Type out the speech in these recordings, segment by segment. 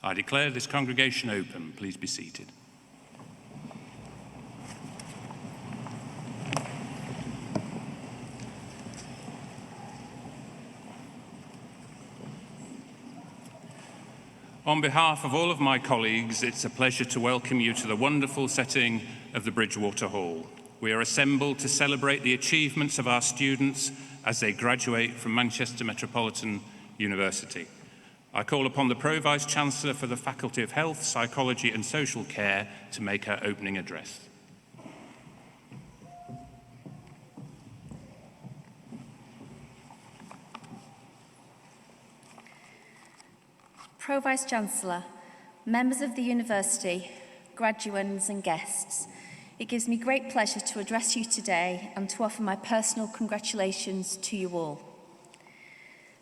I declare this congregation open. Please be seated. On behalf of all of my colleagues, it's a pleasure to welcome you to the wonderful setting of the Bridgewater Hall. We are assembled to celebrate the achievements of our students as they graduate from Manchester Metropolitan University. I call upon the Pro-Vice-Chancellor for the Faculty of Health, Psychology and Social Care to make her opening address. Pro-Vice-Chancellor, members of the university, graduands and guests, it gives me great pleasure to address you today and to offer my personal congratulations to you all.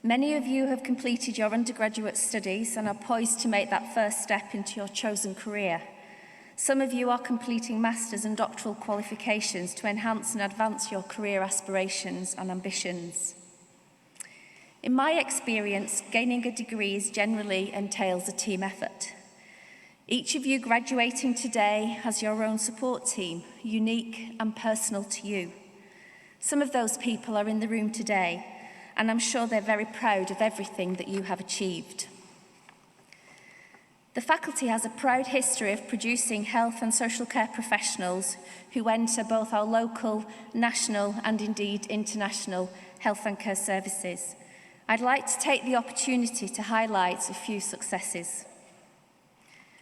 Many of you have completed your undergraduate studies and are poised to make that first step into your chosen career. Some of you are completing master's and doctoral qualifications to enhance and advance your career aspirations and ambitions. In my experience, gaining a degree generally entails a team effort. Each of you graduating today has your own support team, unique and personal to you. Some of those people are in the room today, and I'm sure they're very proud of everything that you have achieved. The faculty has a proud history of producing health and social care professionals who enter both our local, national, and indeed international health and care services. I'd like to take the opportunity to highlight a few successes.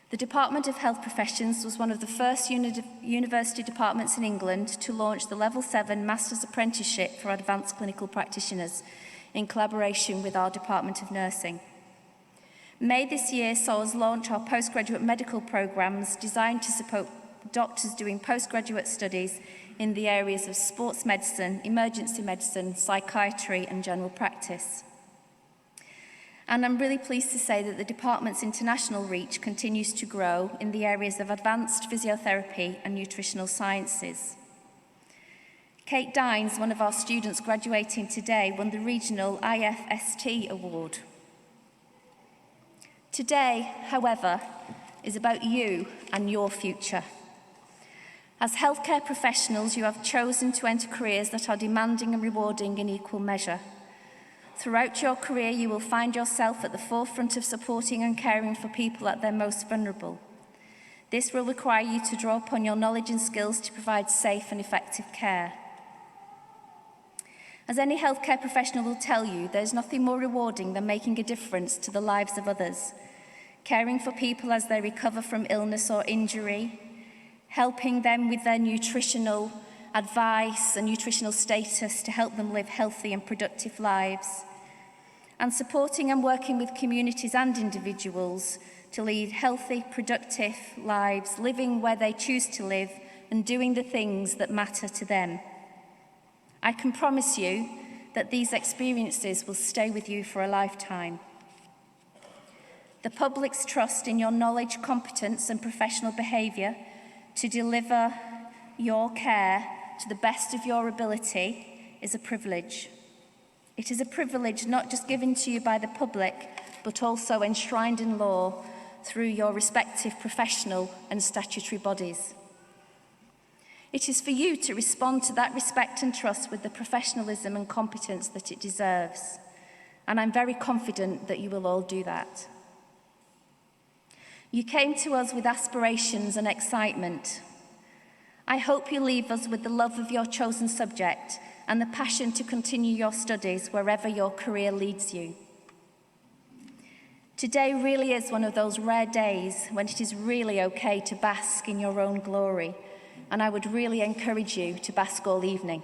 The Department of Health Professions was one of the first university departments in England to launch the Level 7 Master's Apprenticeship for Advanced Clinical Practitioners in collaboration with our Department of Nursing. May this year saw us launch our postgraduate medical programmes designed to support doctors doing postgraduate studies in the areas of sports medicine, emergency medicine, psychiatry and general practice. And I'm really pleased to say that the department's international reach continues to grow in the areas of advanced physiotherapy and nutritional sciences. Kate Dines, one of our students graduating today, won the regional IFST award. Today, however, is about you and your future. As healthcare professionals, you have chosen to enter careers that are demanding and rewarding in equal measure. Throughout your career, you will find yourself at the forefront of supporting and caring for people at their most vulnerable. This will require you to draw upon your knowledge and skills to provide safe and effective care. As any healthcare professional will tell you, there is nothing more rewarding than making a difference to the lives of others, caring for people as they recover from illness or injury, helping them with their nutritional advice and nutritional status to help them live healthy and productive lives, and supporting and working with communities and individuals to lead healthy, productive lives, living where they choose to live and doing the things that matter to them. I can promise you that these experiences will stay with you for a lifetime. The public's trust in your knowledge, competence and professional behaviour to deliver your care to the best of your ability is a privilege. It is a privilege not just given to you by the public, but also enshrined in law through your respective professional and statutory bodies. It is for you to respond to that respect and trust with the professionalism and competence that it deserves. And I'm very confident that you will all do that. You came to us with aspirations and excitement. I hope you leave us with the love of your chosen subject and the passion to continue your studies wherever your career leads you. Today really is one of those rare days when it is really okay to bask in your own glory, and I would really encourage you to bask all evening.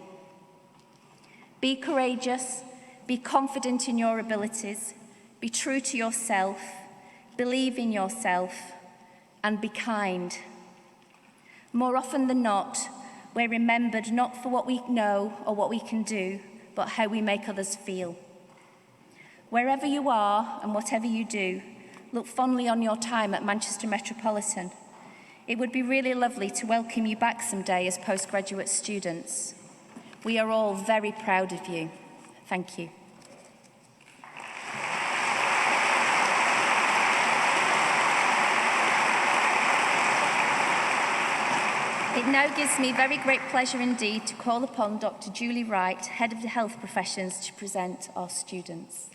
Be courageous, be confident in your abilities, be true to yourself, believe in yourself, and be kind. More often than not, we're remembered not for what we know or what we can do, but how we make others feel. Wherever you are and whatever you do, look fondly on your time at Manchester Metropolitan. It would be really lovely to welcome you back someday as postgraduate students. We are all very proud of you. Thank you. It now gives me very great pleasure indeed to call upon Dr. Julie Wright, Head of the Health Professions, to present our students.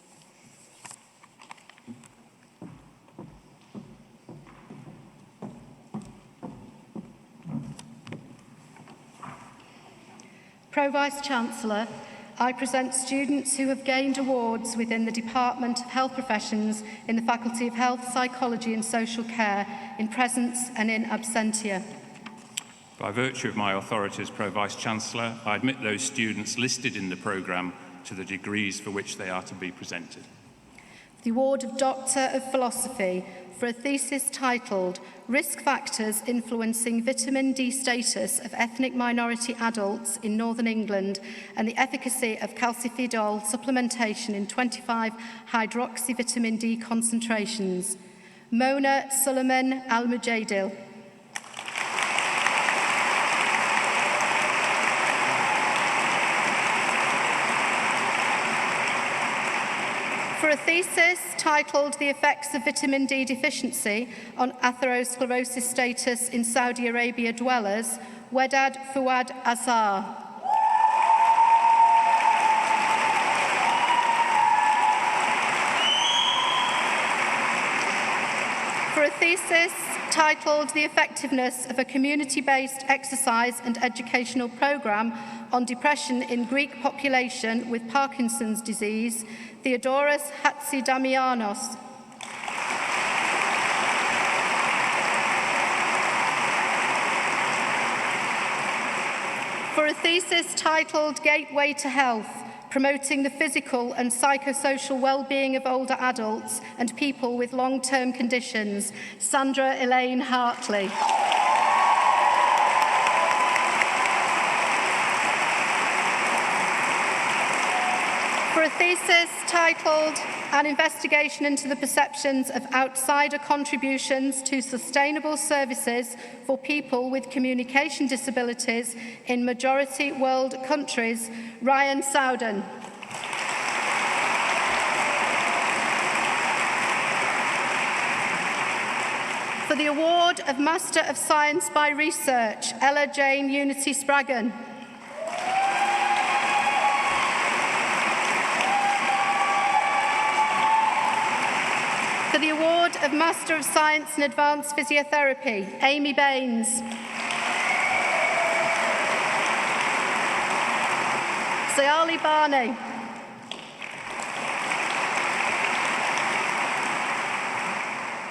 Pro-Vice-Chancellor, I present students who have gained awards within the Department of Health Professions in the Faculty of Health, Psychology and Social Care in presence and in absentia. By virtue of my authority as Pro-Vice-Chancellor, I admit those students listed in the programme to the degrees for which they are to be presented. The award of Doctor of Philosophy for a thesis titled Risk Factors Influencing Vitamin D Status of Ethnic Minority Adults in Northern England and the Efficacy of Calcifediol Supplementation in 25-hydroxyvitamin D concentrations. Mona Suleiman Al-Mujaidil. For a thesis titled The Effects of Vitamin D Deficiency on Atherosclerosis Status in Saudi Arabia Dwellers, Wedad Fuad Azhar. For a thesis titled The Effectiveness of a Community-Based Exercise and Educational Programme on Depression in Greek Population with Parkinson's Disease, Theodoros Hatzidamianos. For a thesis titled Gateway to Health, Promoting the Physical and Psychosocial Well-Being of Older Adults and People with Long-Term Conditions, Sandra Elaine Hartley. For a thesis titled An Investigation into the Perceptions of Outsider Contributions to Sustainable Services for People with Communication Disabilities in Majority World Countries, Ryan Sowden. For the award of Master of Science by Research, Ella Jane Unity Spraggan. For the award of Master of Science in Advanced Physiotherapy, Amy Baines. Sayali Barney.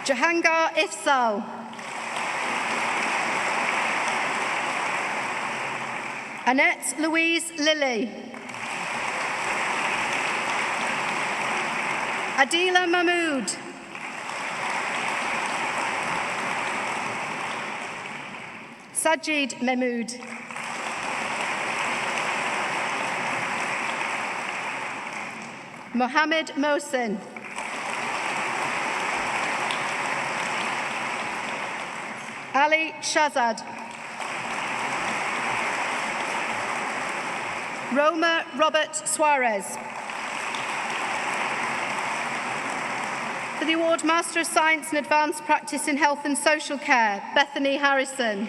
Jahangir Ifsal. Annette Louise Lilly. Adila Mahmood. Sajid Mahmood. Mohammed Mohsin. Ali Shazad. Roma Robert Suarez. For the award Master of Science in Advanced Practice in Health and Social Care, Bethany Harrison.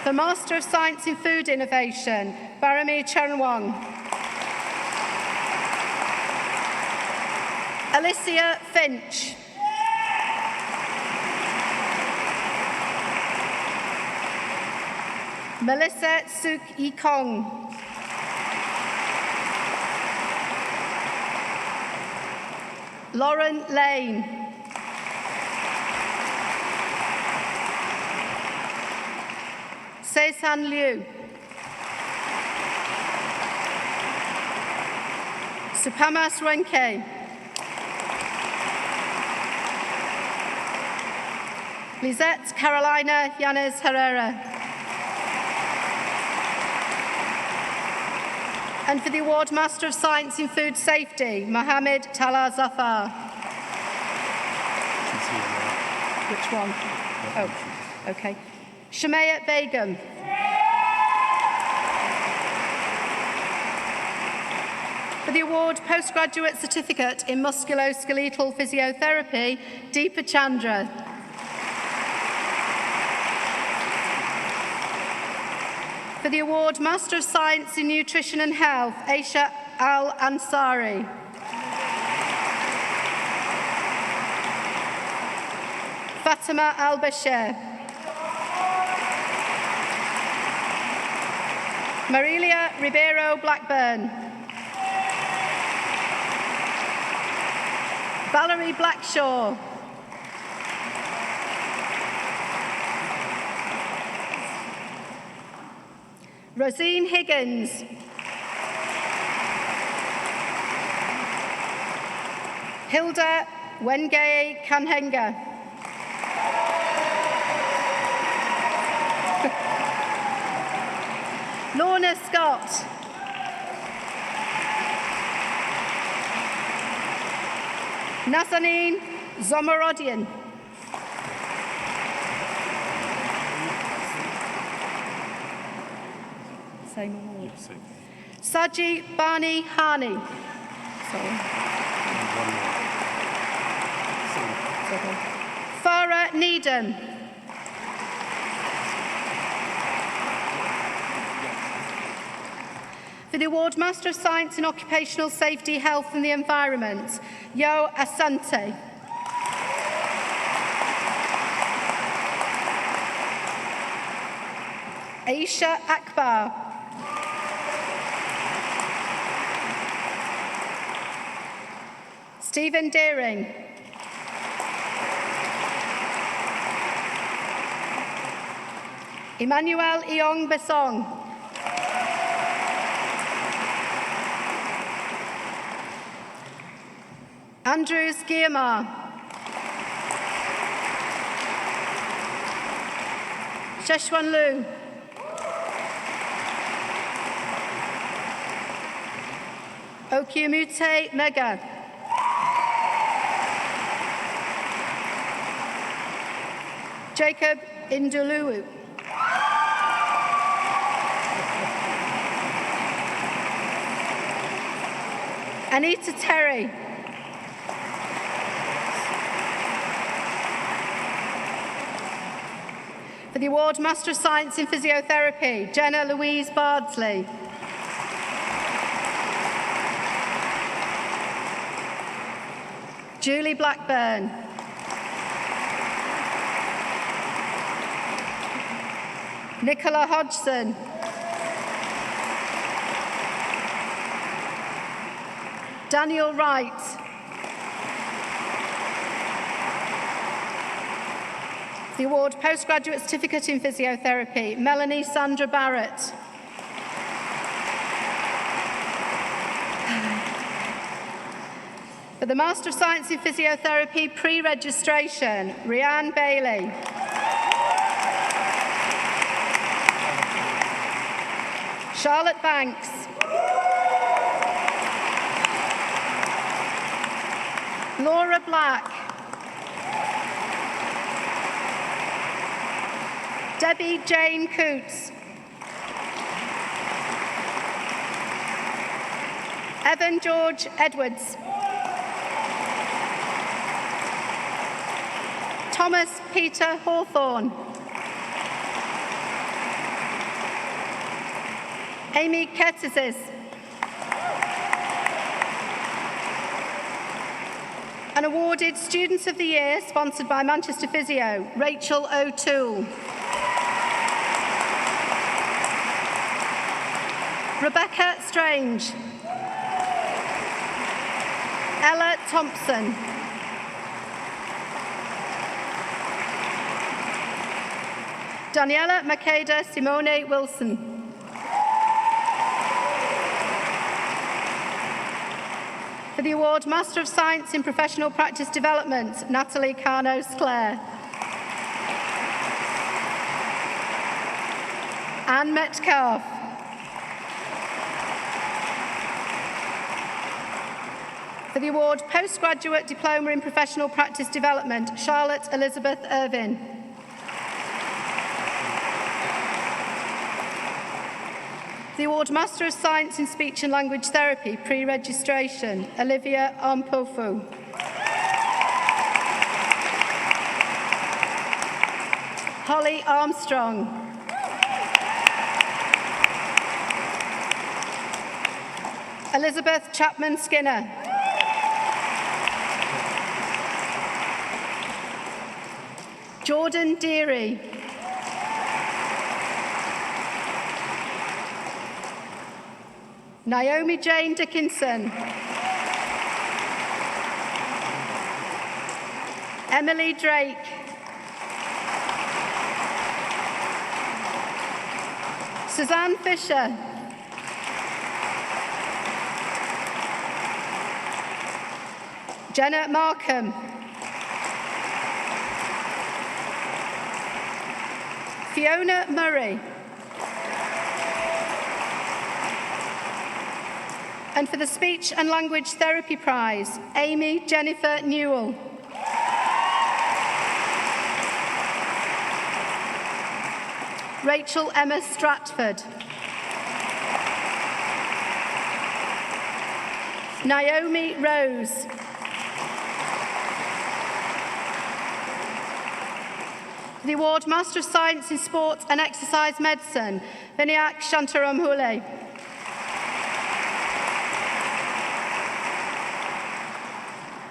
For Master of Science in Food Innovation, Barami Chanwang. Alicia Finch. Melissa Suk Yikong. Lauren Lane. Se-San Liu. Supamas Renke. Lisette Carolina Yanez Herrera. And for the award Master of Science in Food Safety, Mohammed Tala Zafar. Which one? Oh, okay. Shamaya Begum. For the award Postgraduate Certificate in Musculoskeletal Physiotherapy, Deepa Chandra. For the award Master of Science in Nutrition and Health, Aisha Al-Ansari. Fatima Al-Bashir. Marilia Ribeiro Blackburn. Valerie Blackshaw. Rosine Higgins. Hilda Wengay Kanhenga. Lorna Scott. Nazanin Zomarodian. Same award. Saji Bani Hani. Sorry. Farah Needham. For the award Master of Science in Occupational Safety, Health and the Environment, Yo Asante. Aisha Akbar. Stephen Deering. Emmanuel Eong Besong. Andrews Guillemar. Sheshwan Lu. Okiamute Mega. Jacob Induluwu. Anita Terry. For the award Master of Science in Physiotherapy, Jenna Louise Bardsley. Julie Blackburn. Nicola Hodgson. Daniel Wright. The award Postgraduate Certificate in Physiotherapy, Melanie Sandra Barrett. For the Master of Science in Physiotherapy pre-registration, Rianne Bailey. Charlotte Banks. Laura Black. Debbie Jane Coots. Evan George Edwards. Thomas Peter Hawthorne. Amy Ketizis. And awarded Students of the Year, sponsored by Manchester Physio, Rachel O'Toole. Rebecca Strange. Ella Thompson. Daniela Makeda Simone Wilson. For the award Master of Science in Professional Practice Development, Natalie Carnos-Clare. Anne Metcalf. For the award Postgraduate Diploma in Professional Practice Development, Charlotte Elizabeth Irvin. The award Master of Science in Speech and Language Therapy, pre-registration, Olivia Ampofu. Holly Armstrong. Elizabeth Chapman-Skinner. Jordan Deary. Naomi Jane Dickinson. Emily Drake. Suzanne Fisher. Jenna Markham. Fiona Murray. And for the Speech and Language Therapy Prize, Amy Jennifer Newell. Rachel Emma Stratford. Naomi Rose. The award Master of Science in Sport and Exercise Medicine, Vinayak Shantaramhule.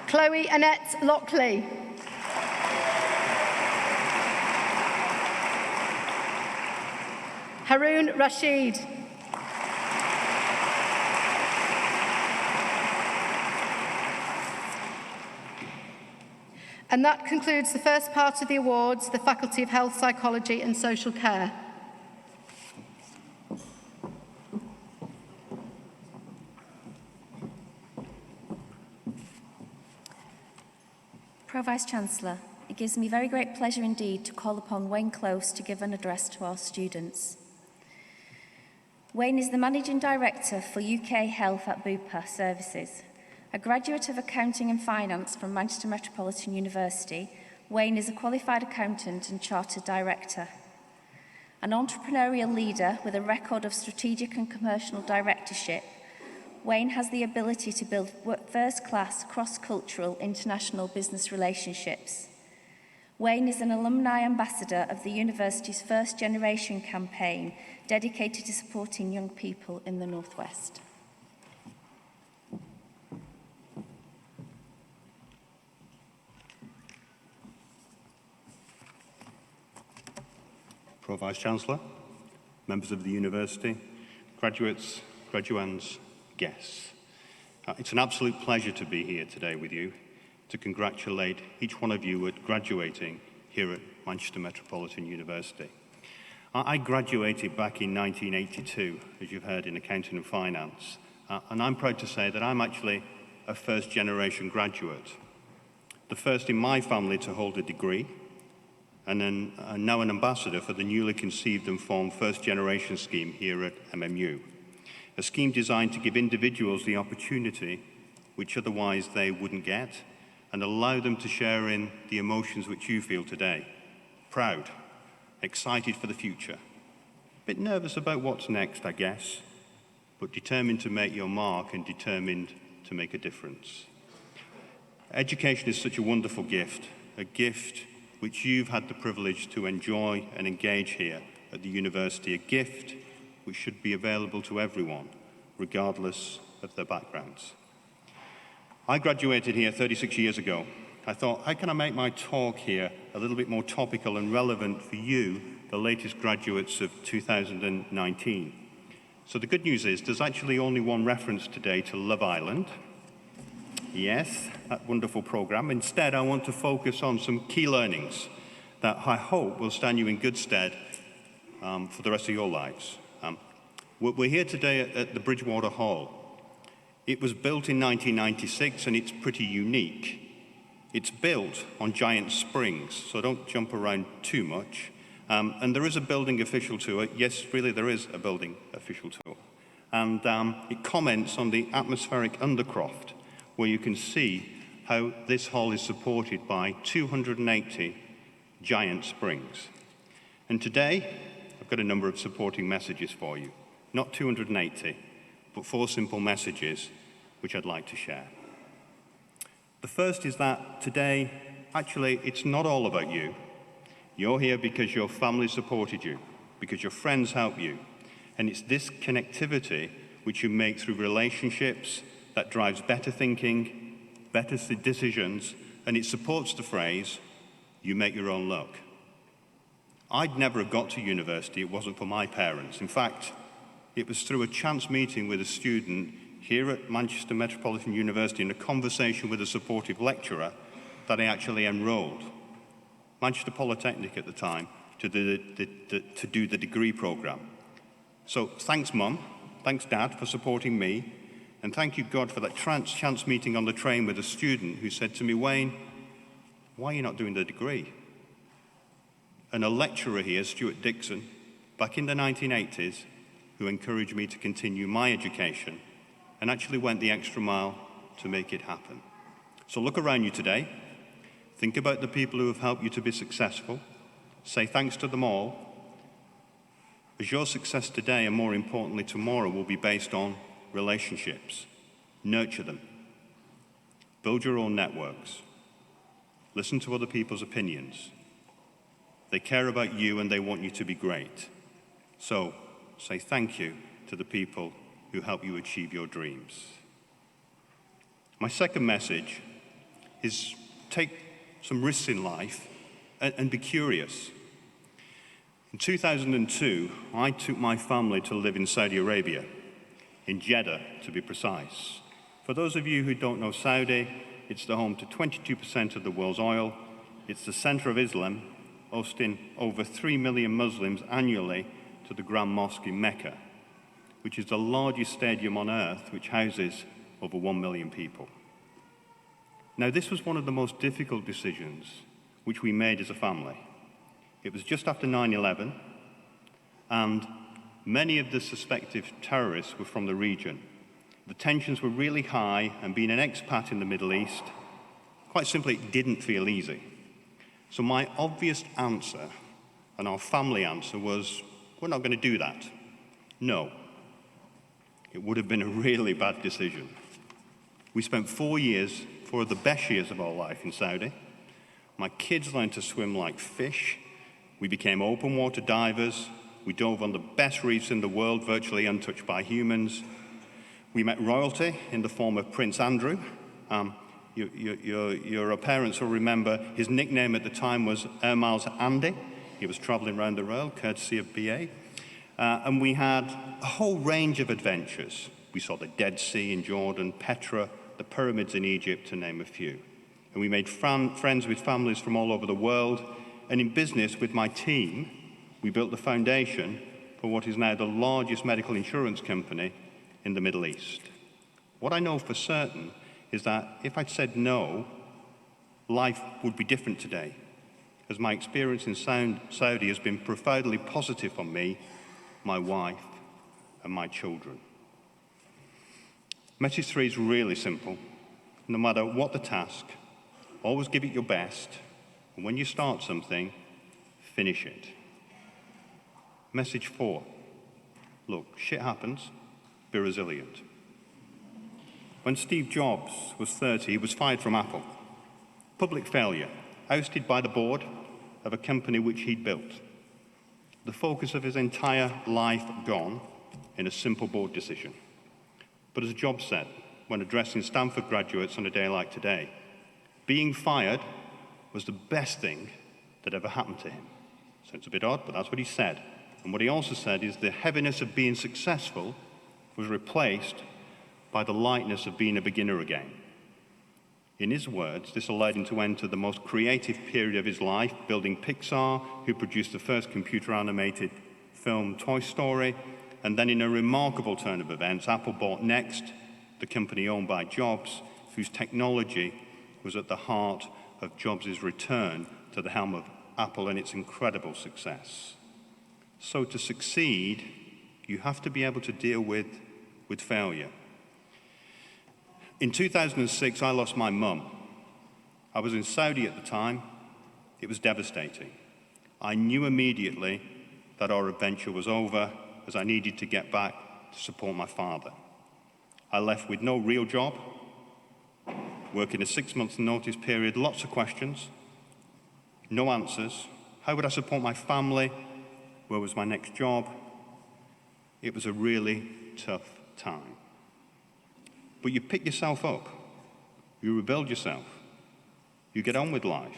Chloe Annette Lockley. Haroon Rashid. And that concludes the first part of the awards, the Faculty of Health, Psychology and Social Care. Pro-Vice-Chancellor, it gives me very great pleasure indeed to call upon Wayne Close to give an address to our students. Wayne is the Managing Director for UK Health at Bupa Services. A graduate of Accounting and Finance from Manchester Metropolitan University, Wayne is a qualified accountant and chartered director. An entrepreneurial leader with a record of strategic and commercial directorship, Wayne has the ability to build first-class, cross-cultural, international business relationships. Wayne is an alumni ambassador of the university's First Generation campaign, dedicated to supporting young people in the Northwest. Pro-Vice-Chancellor, members of the university, graduates, graduands, guests. It's an absolute pleasure to be here today with you to congratulate each one of you at graduating here at Manchester Metropolitan University. I graduated back in 1982, as you've heard, in Accounting and Finance, and I'm proud to say that I'm actually a first-generation graduate, the first in my family to hold a degree, and then now an ambassador for the newly conceived and formed First Generation scheme here at MMU, a scheme designed to give individuals the opportunity which otherwise they wouldn't get and allow them to share in the emotions which you feel today. Proud, excited for the future, a bit nervous about what's next, I guess, but determined to make your mark and determined to make a difference. Education is such a wonderful gift, a gift which you've had the privilege to enjoy and engage here at the university, a gift which should be available to everyone, regardless of their backgrounds. I graduated here 36 years ago. I thought, how can I make my talk here a little bit more topical and relevant for you, the latest graduates of 2019? So the good news is there's actually only one reference today to Love Island. Yes, that wonderful program. Instead, I want to focus on some key learnings that I hope will stand you in good stead for the rest of your lives. We're here today at the Bridgewater Hall. It was built in 1996 and it's pretty unique. It's built on giant springs, so don't jump around too much. And there is a building official tour. Yes, really, there is a building official tour. And it comments on the atmospheric undercroft, where you can see how this hall is supported by 280 giant springs. And today, I've got a number of supporting messages for you. Not 280, but 4 simple messages which I'd like to share. The first is that today, actually, it's not all about you. You're here because your family supported you, because your friends helped you. And it's this connectivity which you make through relationships, that drives better thinking, better decisions, and it supports the phrase, you make your own luck. I'd never have got to university if it wasn't for my parents. In fact, it was through a chance meeting with a student here at Manchester Metropolitan University and a conversation with a supportive lecturer that I actually enrolled. Manchester Polytechnic at the time to do the degree programme. So thanks, Mum, thanks, Dad, for supporting me, and thank you, God, for that chance meeting on the train with a student who said to me, Wayne, why are you not doing the degree? And a lecturer here, Stuart Dixon, back in the 1980s, who encouraged me to continue my education and actually went the extra mile to make it happen. So look around you today, think about the people who have helped you to be successful, say thanks to them all, as your success today and more importantly tomorrow will be based on relationships. Nurture them. Build your own networks. Listen to other people's opinions. They care about you and they want you to be great. So say thank you to the people who help you achieve your dreams. My second message is take some risks in life and be curious. In 2002, I took my family to live in Saudi Arabia, in Jeddah to be precise. For those of you who don't know Saudi, it's the home to 22% of the world's oil. It's the center of Islam, hosting over 3 million Muslims annually to the Grand Mosque in Mecca, which is the largest stadium on earth, which houses over 1 million people. Now, this was one of the most difficult decisions which we made as a family. It was just after 9/11, and many of the suspected terrorists were from the region. The tensions were really high, and being an expat in the Middle East, quite simply, it didn't feel easy. So my obvious answer, and our family answer, was, we're not going to do that. No. It would have been a really bad decision. We spent 4 years, 4 of the best years of our life in Saudi. My kids learned to swim like fish. We became open water divers. We dove on the best reefs in the world, virtually untouched by humans. We met royalty in the form of Prince Andrew. Your parents will remember his nickname at the time was Air Miles Andy. He was traveling around the world, courtesy of BA. And we had a whole range of adventures. We saw the Dead Sea in Jordan, Petra, the pyramids in Egypt, to name a few. And we made friends with families from all over the world. And in business with my team, we built the foundation for what is now the largest medical insurance company in the Middle East. What I know for certain is that if I'd said no, life would be different today, as my experience in Saudi has been profoundly positive for me, my wife, and my children. Message 3 is really simple. No matter what the task, always give it your best, and when you start something, finish it. Message 4, look, shit happens, be resilient. When Steve Jobs was 30, he was fired from Apple. Public failure, ousted by the board of a company which he'd built. The focus of his entire life gone in a simple board decision. But as Jobs said, when addressing Stanford graduates on a day like today, being fired was the best thing that ever happened to him. Sounds a bit odd, but that's what he said. And what he also said is the heaviness of being successful was replaced by the lightness of being a beginner again. In his words, this allowed him to enter the most creative period of his life, building Pixar, who produced the first computer-animated film Toy Story, and then in a remarkable turn of events, Apple bought Next, the company owned by Jobs, whose technology was at the heart of Jobs' return to the helm of Apple and its incredible success. So to succeed, you have to be able to deal with failure. In 2006, I lost my mum. I was in Saudi at the time. It was devastating. I knew immediately that our adventure was over, as I needed to get back to support my father. I left with no real job, working a 6-month notice period, lots of questions, no answers. How would I support my family? Where was my next job? It was a really tough time. But you pick yourself up, you rebuild yourself, you get on with life.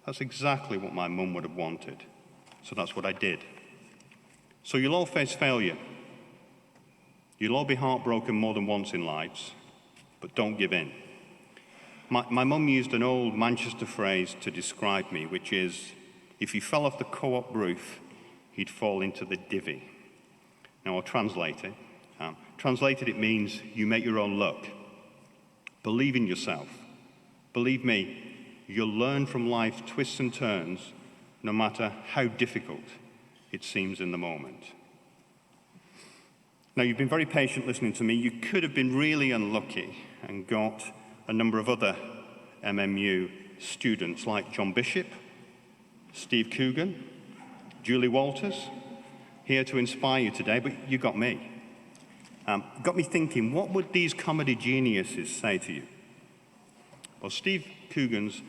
That's exactly what my mum would have wanted. So that's what I did. So you'll all face failure. You'll all be heartbroken more than once in lives, but don't give in. My mum used an old Manchester phrase to describe me, which is, if he fell off the co-op roof, he'd fall into the divvy. Now, I'll translate it. Translated, it means you make your own luck. Believe in yourself. Believe me, you'll learn from life's twists and turns, no matter how difficult it seems in the moment. Now, you've been very patient listening to me. You could have been really unlucky and got a number of other MMU students like John Bishop, Steve Coogan, Julie Walters, here to inspire you today, but you got me. Got me thinking, what would these comedy geniuses say to you? Well, Steve Coogan's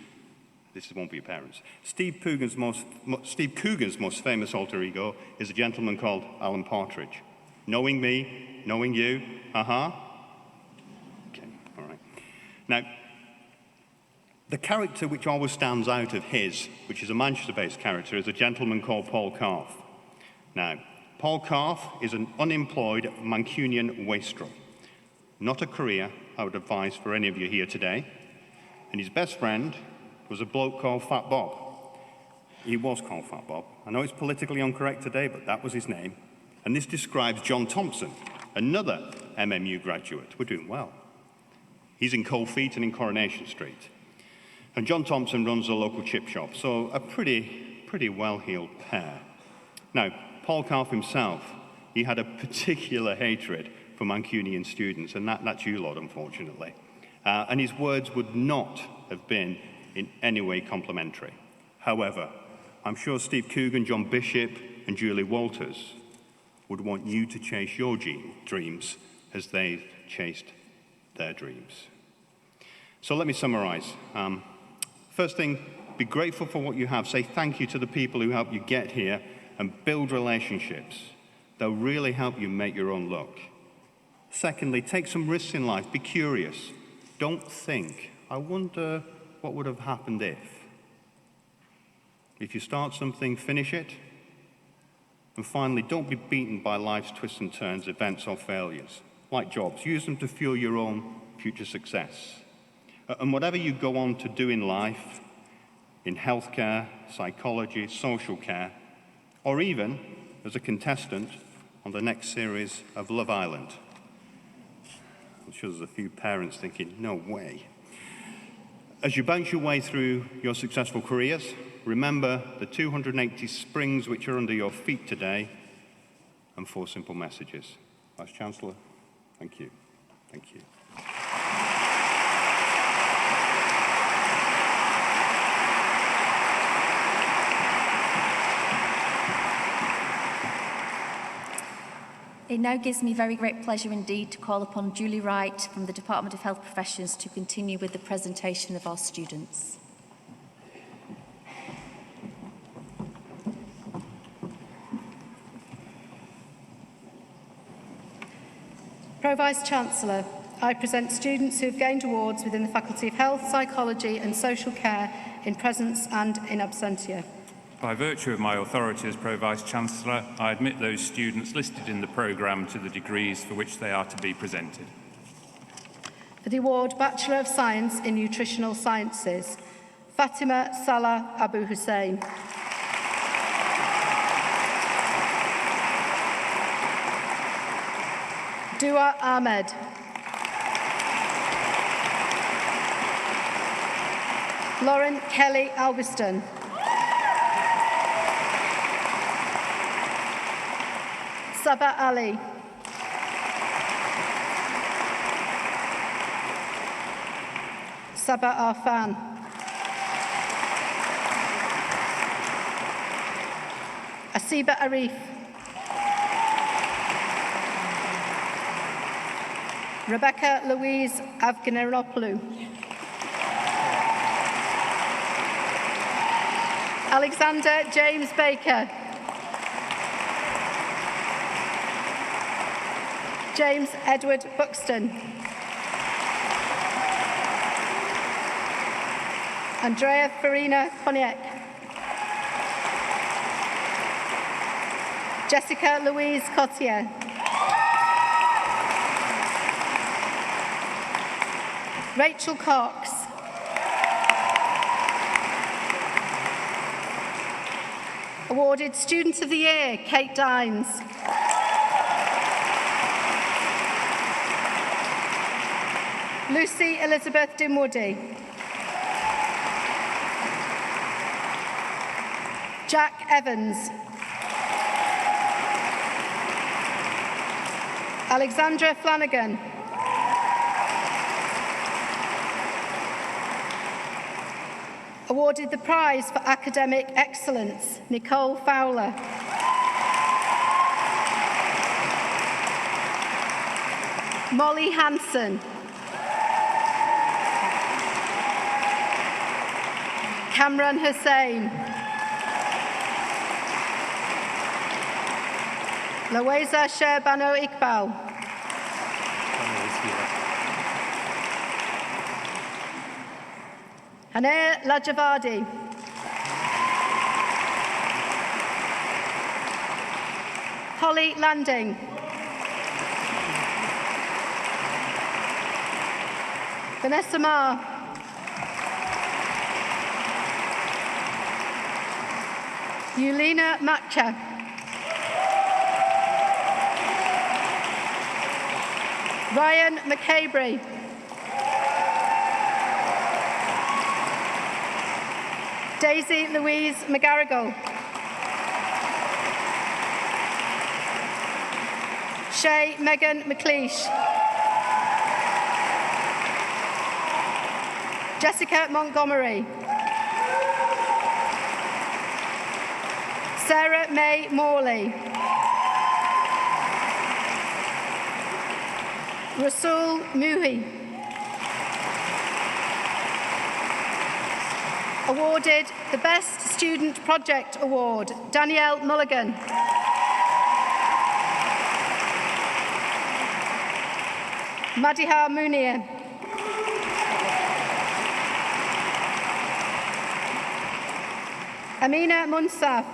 most famous alter ego is a gentleman called Alan Partridge. Knowing me, knowing you, Okay, all right. Now, the character which always stands out of his, which is a Manchester-based character, is a gentleman called Paul Carf. Now, Paul Carf is an unemployed Mancunian wastrel. Not a career I would advise for any of you here today. And his best friend was a bloke called Fat Bob. He was called Fat Bob. I know it's politically incorrect today, but that was his name. And this describes John Thompson, another MMU graduate. We're doing well. He's in Cold Feet and in Coronation Street. And John Thompson runs a local chip shop, so a pretty well-heeled pair. Now, Paul Carf himself, he had a particular hatred for Mancunian students, and that's you lot, unfortunately. And his words would not have been in any way complimentary. However, I'm sure Steve Coogan, John Bishop, and Julie Walters would want you to chase your dreams as they've chased their dreams. So let me summarize. First thing, be grateful for what you have. Say thank you to the people who helped you get here and build relationships. They'll really help you make your own luck. Secondly, take some risks in life. Be curious. Don't think, I wonder what would have happened if. If you start something, finish it. And finally, don't be beaten by life's twists and turns, events or failures. Like jobs, use them to fuel your own future success. And whatever you go on to do in life, in healthcare, psychology, social care, or even as a contestant on the next series of Love Island. I'm sure there's a few parents thinking, no way. As you bounce your way through your successful careers, remember the 280 springs which are under your feet today and 4 simple messages. Vice-Chancellor, thank you. Thank you. It now gives me very great pleasure indeed to call upon Julie Wright from the Department of Health Professions to continue with the presentation of our students. Pro Vice-Chancellor, I present students who have gained awards within the Faculty of Health, Psychology and Social Care in presence and in absentia. By virtue of my authority as Pro Vice-Chancellor, I admit those students listed in the programme to the degrees for which they are to be presented. For the award Bachelor of Science in Nutritional Sciences, Fatima Salah Abu Hussein. Dua Ahmed. Lauren Kelly Alveston. Saba Ali. Saba Arfan. Asiba Arif. Rebecca Louise Avganeropoulou. Alexander James Baker. James Edward Buxton. Andrea Farina Koniec. Jessica Louise Cottier. Rachel Cox. Awarded Student of the Year, Kate Dines. Lucy Elizabeth Dinwoody. Jack Evans. Alexandra Flanagan. Awarded the prize for academic excellence, Nicole Fowler. Molly Hanson. Cameron Hussain. Laweza Sherbano Iqbal. Hanea Lajavadi. Holly Landing. Vanessa Ma. Yulina Matcha. Ryan McCabery. Daisy Louise McGarrigle. Shay Megan McLeish. Jessica Montgomery. Sarah May Morley. Rasul Muhi. Awarded the Best Student Project Award, Danielle Mulligan. Madiha Munir. Amina Munsaf.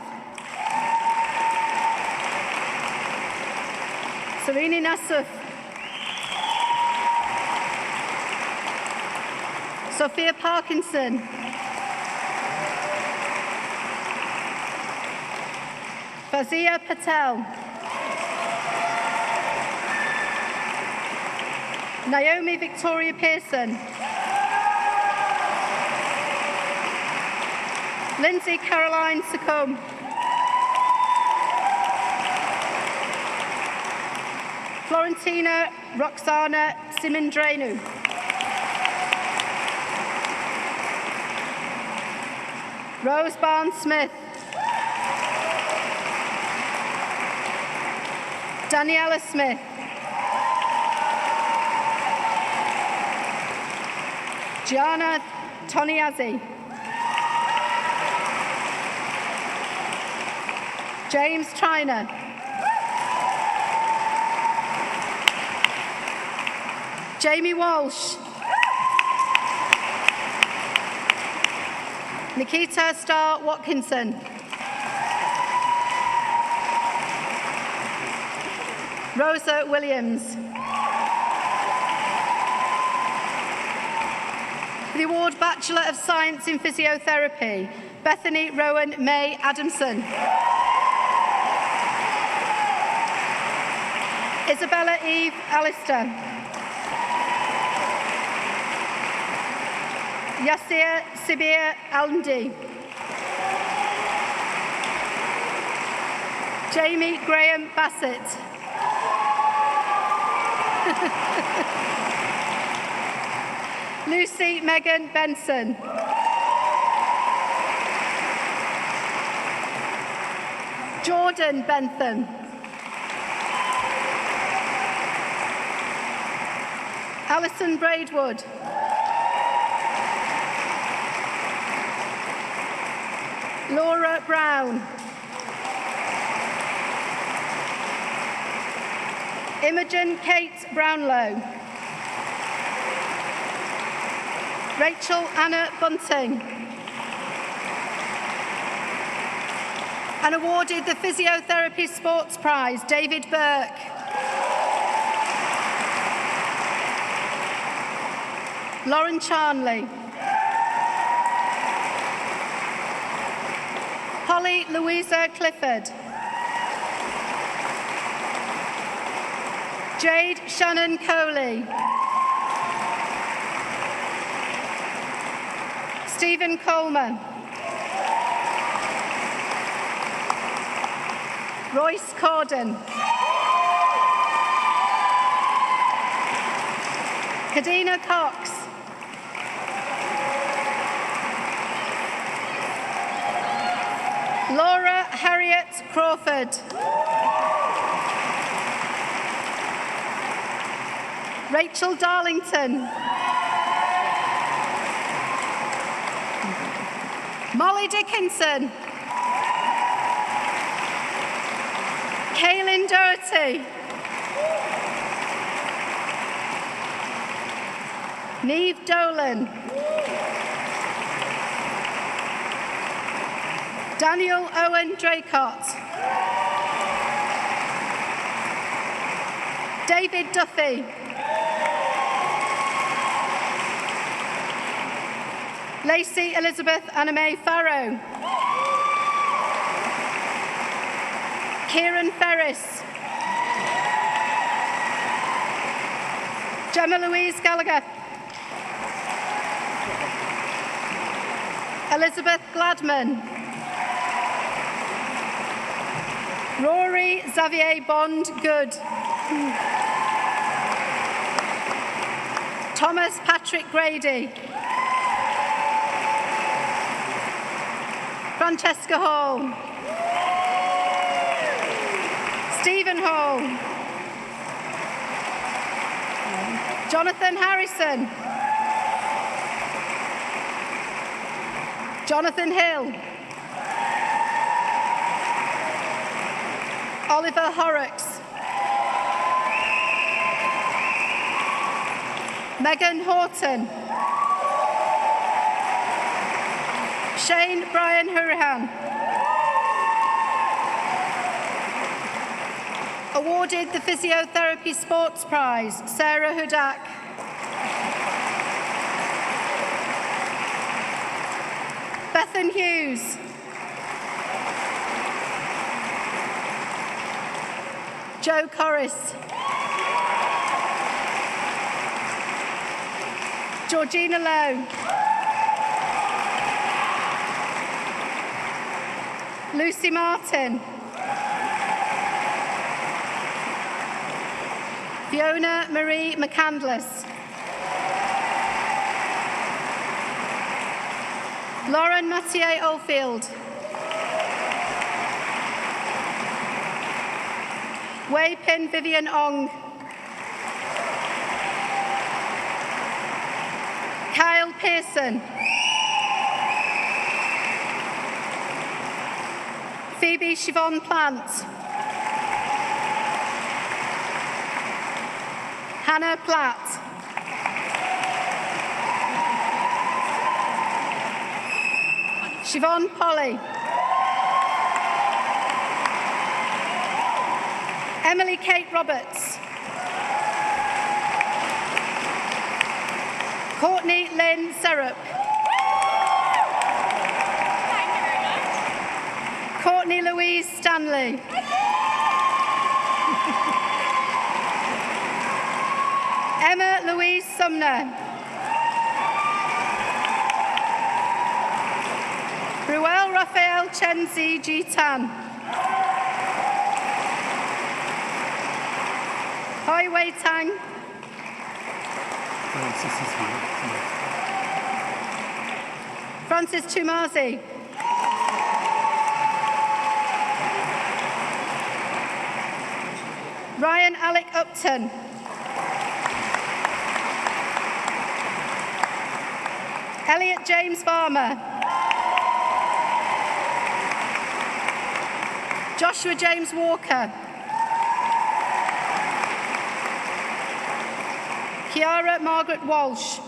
Serini Nassuf. Sophia Parkinson. Fazia Patel. Naomi Victoria Pearson. Lindsay Caroline Succombe. Florentina Roxana Simindrenu. Rose Barnes Smith. Daniela Smith. Gianna Toniazzi. James China. Jamie Walsh. Nikita Starr Watkinson. Rosa Williams. For the award Bachelor of Science in Physiotherapy, Bethany Rowan May Adamson. Isabella Eve Alistair. Yasir Sibir Alndi. Jamie Graham Bassett. Lucy Megan Benson. Jordan Bentham. Alison Braidwood. Laura Brown. Imogen Kate Brownlow. Rachel Anna Bunting. And awarded the Physiotherapy Sports Prize, David Burke. Lauren Charnley. Holly Louisa Clifford. Jade Shannon Coley. Stephen Coleman. Royce Corden. Kadina Cox. Laura Harriet Crawford. Rachel Darlington. Molly Dickinson. Kaylin Doherty. Neve Dolan. Daniel Owen Draycott. David Duffy. Lacey Elizabeth Anna-May Farrow. Kieran Ferris. Gemma Louise Gallagher. Elizabeth Gladman. Rory Xavier Bond Good. Thomas Patrick Grady. Francesca Hall. Stephen Hall. Jonathan Harrison. Jonathan Hill. Oliver Horrocks. Megan Horton. Shane Brian Hurahan. Awarded the Physiotherapy Sports Prize, Sarah Hudak. Bethan Hughes. Joe Corris. Georgina Lowe. Lucy Martin. Fiona Marie McCandless. Lauren Mathieu Oldfield. Wei Pin Vivian Ong. Kyle Pearson. Phoebe Siobhan Plant. Hannah Platt. Siobhan Polly. Emily Kate Roberts. Courtney Lynn Serup. Courtney Louise Stanley. Emma Louise Sumner. Ruel Raphael Chenzi Jitan. Hoi Wei Tang. Francis Chumazi. Ryan Alec Upton. Elliot James Farmer. Joshua James Walker. Kiara Margaret Walsh.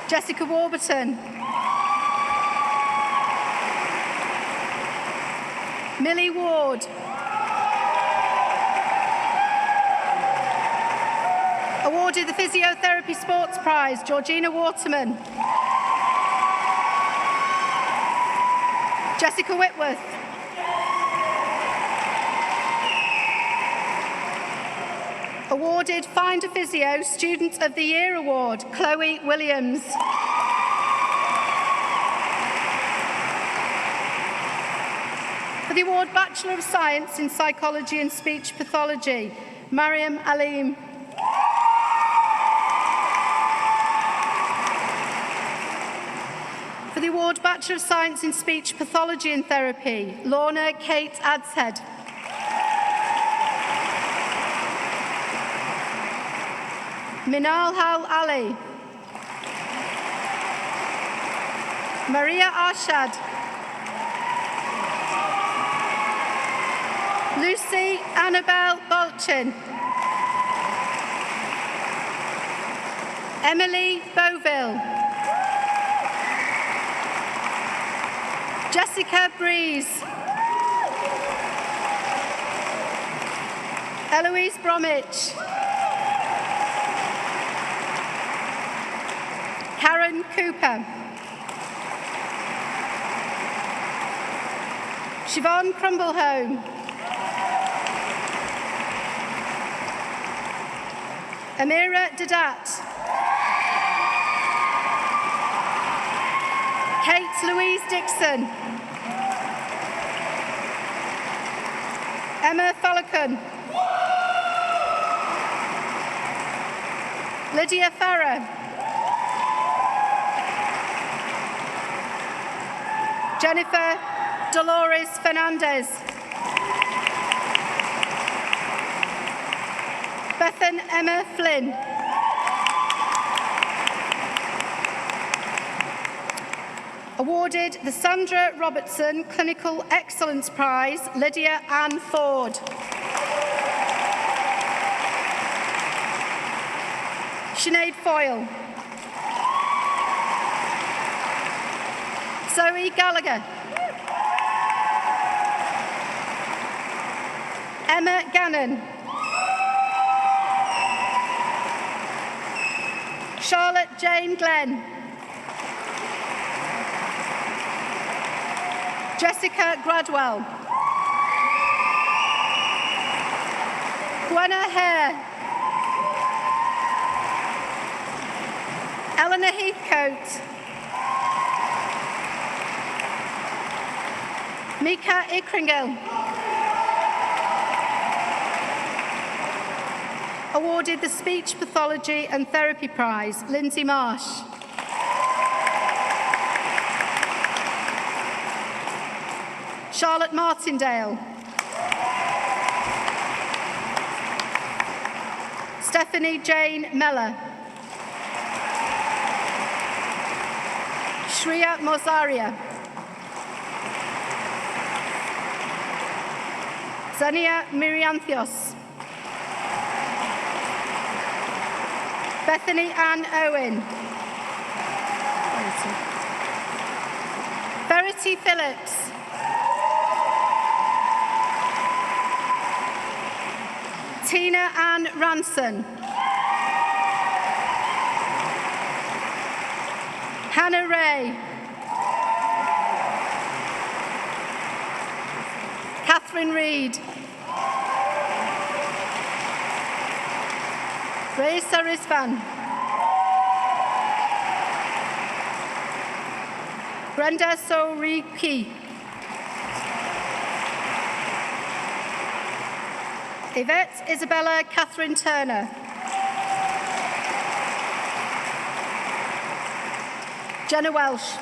Jessica Warburton. Millie Ward. Awarded the Physiotherapy Sports Prize, Georgina Waterman. Jessica Whitworth. Awarded Find a Physio Student of the Year Award, Chloe Williams. For the award Bachelor of Science in Psychology and Speech Pathology, Mariam Aleem. For the award Bachelor of Science in Speech Pathology and Therapy, Lorna Kate Adshead. Minal Hal Ali. Maria Arshad. Lucy Annabelle Bolchin. Emily Boville. Jessica Breeze. Eloise Bromwich. Karen Cooper. Siobhan Crumblehome. Amira Dadat. Kate Louise Dixon. Emma Falcon. Lydia Farrer. Jennifer Dolores Fernandez. Bethan Emma Flynn. Awarded the Sandra Robertson Clinical Excellence Prize, Lydia Ann Ford. Sinead Foyle. Zoe Gallagher. Emma Gannon. Charlotte Jane Glenn. Jessica Gradwell. Gwenna Hare. Eleanor Heathcote. Mika Ikringel. Awarded the Speech Pathology and Therapy Prize, Lindsay Marsh. Charlotte Martindale. Stephanie Jane Meller. Shreya Mozaria. Zania Mirianthios. Bethany Ann Owen. Verity Phillips. Tina Ann Ranson. Hannah Ray. Catherine Reid. Raisa Rizvan. Brenda Soriki. Yvette Isabella Catherine Turner. Jenna Welsh.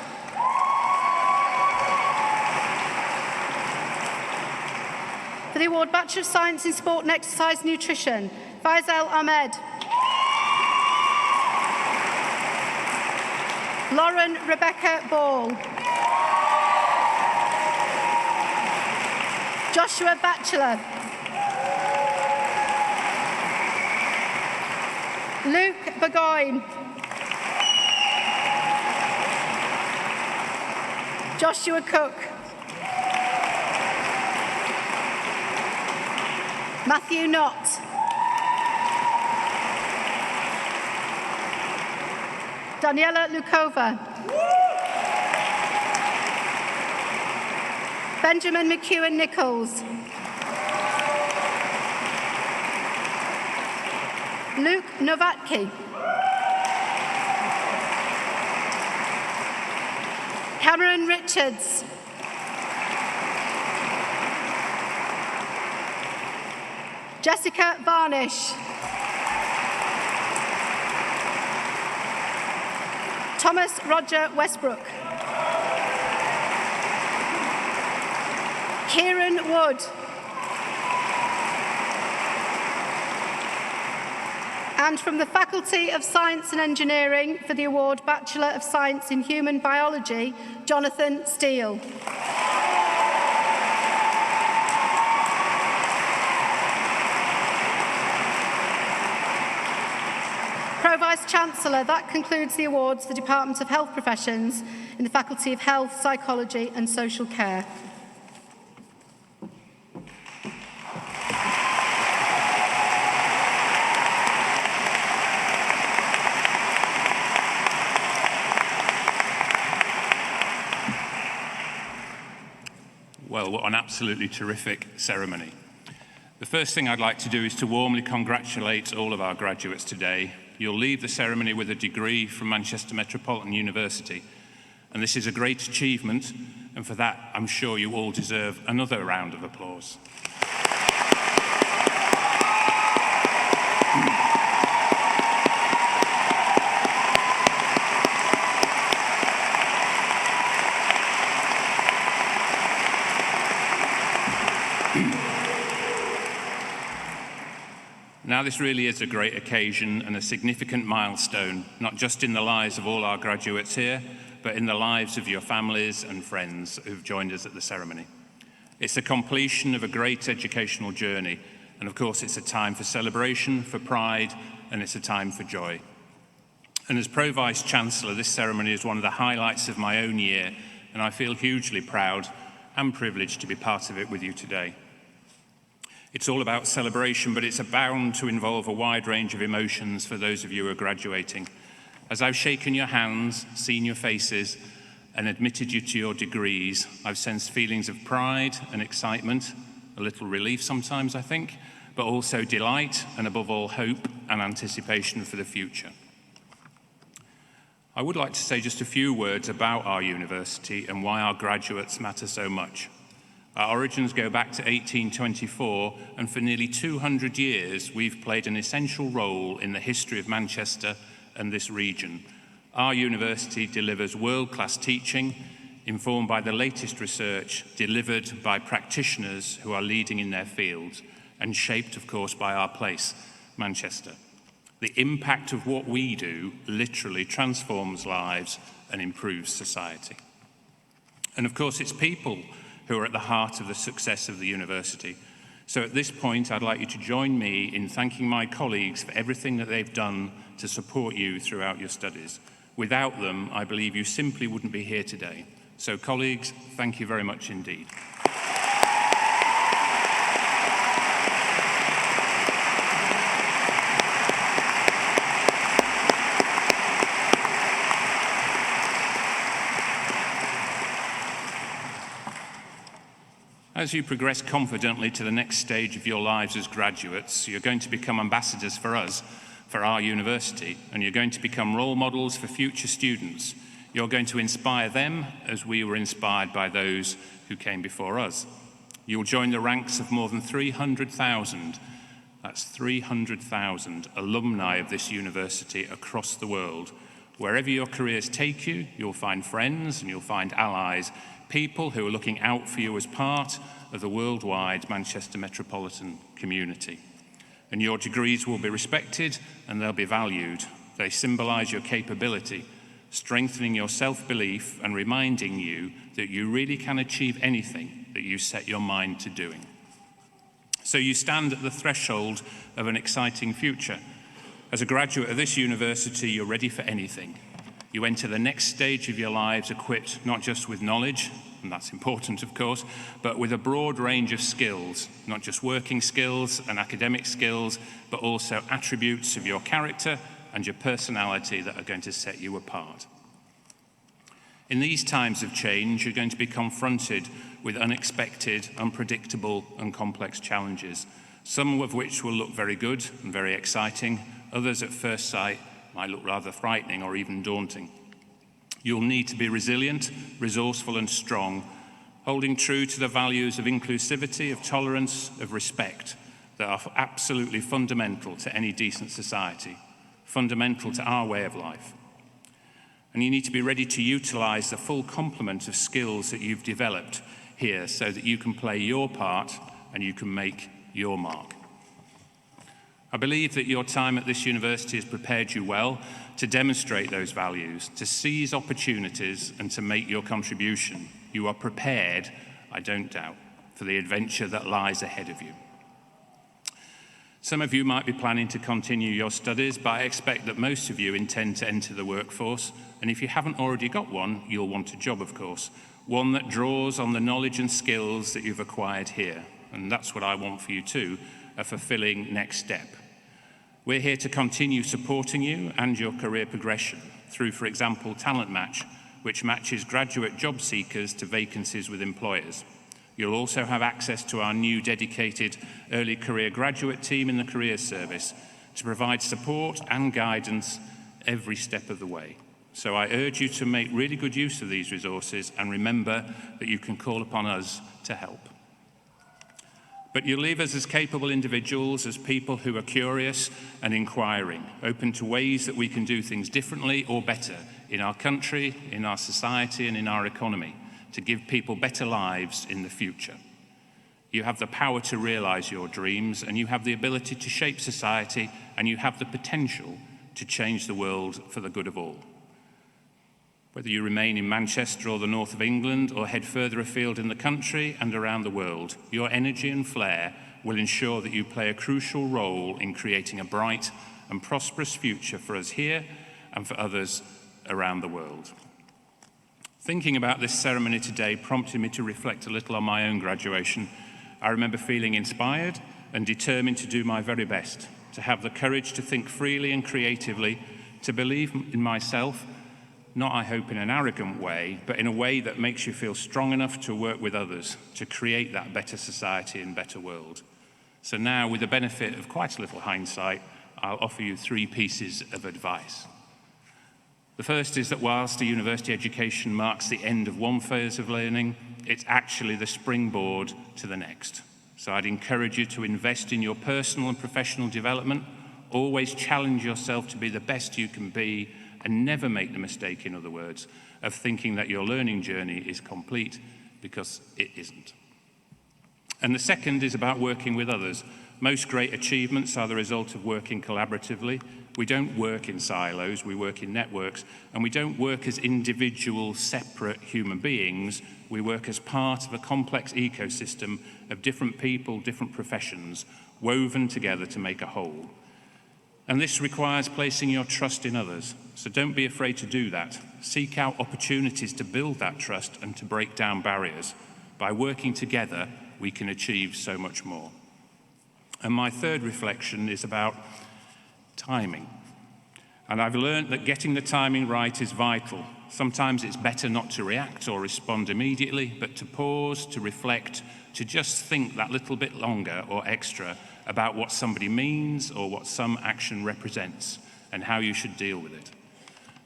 For the award Bachelor of Science in Sport and Exercise Nutrition, Faisal Ahmed. Lauren Rebecca Ball. Joshua Batchelor. Luke Burgoyne. Joshua Cook. Matthew Knott. Daniela Lukova. Benjamin McEwen-Nichols. Luke Novatki. Cameron Richards. Jessica Varnish. Thomas Roger Westbrook. Kieran Wood. And from the Faculty of Science and Engineering for the award Bachelor of Science in Human Biology, Jonathan Steele. Pro-Vice-Chancellor, that concludes the awards for the Department of Health Professions in the Faculty of Health, Psychology and Social Care. Well, what an absolutely terrific ceremony. The first thing I'd like to do is to warmly congratulate all of our graduates today. You'll leave the ceremony with a degree from Manchester Metropolitan University, and this is a great achievement, and for that, I'm sure you all deserve another round of applause. Now, this really is a great occasion and a significant milestone, not just in the lives of all our graduates here, but in the lives of your families and friends who've joined us at the ceremony. It's the completion of a great educational journey, and of course it's a time for celebration, for pride, and it's a time for joy. And as Pro-Vice-Chancellor, this ceremony is one of the highlights of my own year, and I feel hugely proud and privileged to be part of it with you today. It's all about celebration, but it's bound to involve a wide range of emotions for those of you who are graduating. As I've shaken your hands, seen your faces, and admitted you to your degrees, I've sensed feelings of pride and excitement, a little relief sometimes, I think, but also delight and above all hope and anticipation for the future. I would like to say just a few words about our university and why our graduates matter so much. Our origins go back to 1824, and for nearly 200 years, we've played an essential role in the history of Manchester and this region. Our university delivers world-class teaching, informed by the latest research, delivered by practitioners who are leading in their fields, and shaped, of course, by our place, Manchester. The impact of what we do literally transforms lives and improves society. And of course, it's people who are at the heart of the success of the university. So at this point, I'd like you to join me in thanking my colleagues for everything that they've done to support you throughout your studies. Without them, I believe you simply wouldn't be here today. So colleagues, thank you very much indeed. As you progress confidently to the next stage of your lives as graduates, you're going to become ambassadors for us, for our university, and you're going to become role models for future students. You're going to inspire them as we were inspired by those who came before us. You'll join the ranks of more than 300,000, that's 300,000 alumni of this university across the world. Wherever your careers take you, you'll find friends and you'll find allies, people who are looking out for you as part of the worldwide Manchester Metropolitan community. And your degrees will be respected and they'll be valued. They symbolise your capability, strengthening your self-belief and reminding you that you really can achieve anything that you set your mind to doing. So you stand at the threshold of an exciting future. As a graduate of this university, you're ready for anything. You enter the next stage of your lives equipped not just with knowledge, and that's important of course, but with a broad range of skills, not just working skills and academic skills, but also attributes of your character and your personality that are going to set you apart. In these times of change, you're going to be confronted with unexpected, unpredictable, and complex challenges, some of which will look very good and very exciting, others at first sight might look rather frightening or even daunting. You'll need to be resilient, resourceful, and strong, holding true to the values of inclusivity, of tolerance, of respect that are absolutely fundamental to any decent society, fundamental to our way of life. And you need to be ready to utilize the full complement of skills that you've developed here so that you can play your part and you can make your mark. I believe that your time at this university has prepared you well to demonstrate those values, to seize opportunities and to make your contribution. You are prepared, I don't doubt, for the adventure that lies ahead of you. Some of you might be planning to continue your studies, but I expect that most of you intend to enter the workforce, and if you haven't already got one, you'll want a job, of course, one that draws on the knowledge and skills that you've acquired here. And that's what I want for you too, a fulfilling next step. We're here to continue supporting you and your career progression through, for example, Talent Match, which matches graduate job seekers to vacancies with employers. You'll also have access to our new dedicated early career graduate team in the Careers Service to provide support and guidance every step of the way. So I urge you to make really good use of these resources and remember that you can call upon us to help. But you leave us as capable individuals, as people who are curious and inquiring, open to ways that we can do things differently or better in our country, in our society, and in our economy, to give people better lives in the future. You have the power to realize your dreams, and you have the ability to shape society, and you have the potential to change the world for the good of all. Whether you remain in Manchester or the north of England or head further afield in the country and around the world, your energy and flair will ensure that you play a crucial role in creating a bright and prosperous future for us here and for others around the world. Thinking about this ceremony today prompted me to reflect a little on my own graduation. I remember feeling inspired and determined to do my very best, to have the courage to think freely and creatively, to believe in myself, not, I hope, in an arrogant way, but in a way that makes you feel strong enough to work with others to create that better society and better world. So now, with the benefit of quite a little hindsight, I'll offer you 3 pieces of advice. The first is that whilst a university education marks the end of one phase of learning, it's actually the springboard to the next. So I'd encourage you to invest in your personal and professional development, always challenge yourself to be the best you can be, and never make the mistake, in other words, of thinking that your learning journey is complete, because it isn't. And the second is about working with others. Most great achievements are the result of working collaboratively. We don't work in silos, we work in networks, and we don't work as individual, separate human beings. We work as part of a complex ecosystem of different people, different professions, woven together to make a whole. And this requires placing your trust in others. So don't be afraid to do that. Seek out opportunities to build that trust and to break down barriers. By working together, we can achieve so much more. And my third reflection is about timing. And I've learned that getting the timing right is vital. Sometimes it's better not to react or respond immediately, but to pause, to reflect, to just think that little bit longer or extra about what somebody means or what some action represents and how you should deal with it.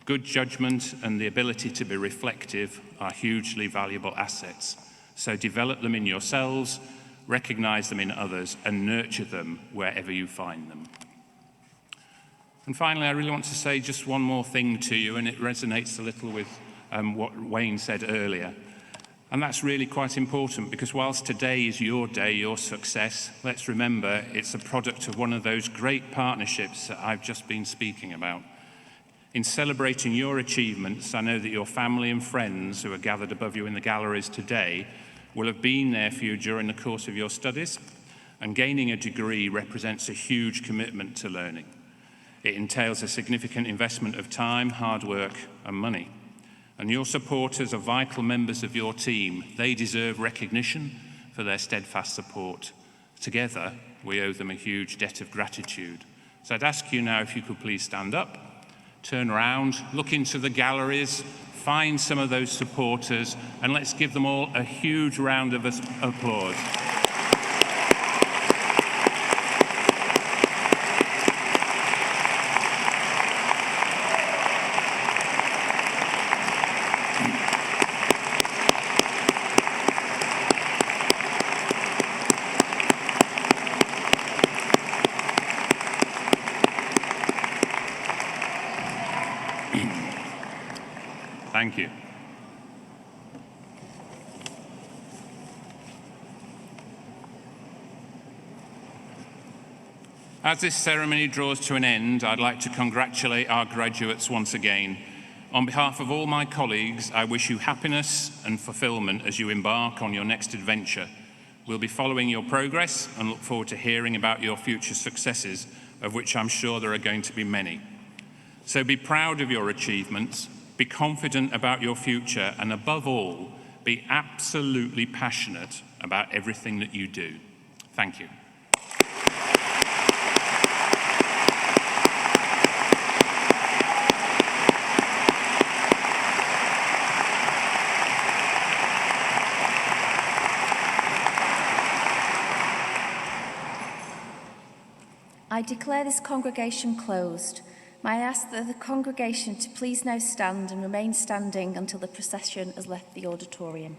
Good judgment and the ability to be reflective are hugely valuable assets. So develop them in yourselves, recognize them in others, and nurture them wherever you find them. And finally, I really want to say just one more thing to you, and it resonates a little with what Wayne said earlier. And that's really quite important, because whilst today is your day, your success, let's remember it's a product of one of those great partnerships that I've just been speaking about. In celebrating your achievements, I know that your family and friends who are gathered above you in the galleries today will have been there for you during the course of your studies, and gaining a degree represents a huge commitment to learning. It entails a significant investment of time, hard work, and money. And your supporters are vital members of your team. They deserve recognition for their steadfast support. Together, we owe them a huge debt of gratitude. So I'd ask you now if you could please stand up, turn around, look into the galleries, find some of those supporters, and let's give them all a huge round of applause. Thank you. As this ceremony draws to an end, I'd like to congratulate our graduates once again. On behalf of all my colleagues, I wish you happiness and fulfillment as you embark on your next adventure. We'll be following your progress and look forward to hearing about your future successes, of which I'm sure there are going to be many. So be proud of your achievements, be confident about your future, and above all, be absolutely passionate about everything that you do. Thank you. I declare this congregation closed. May I ask that the congregation to please now stand and remain standing until the procession has left the auditorium.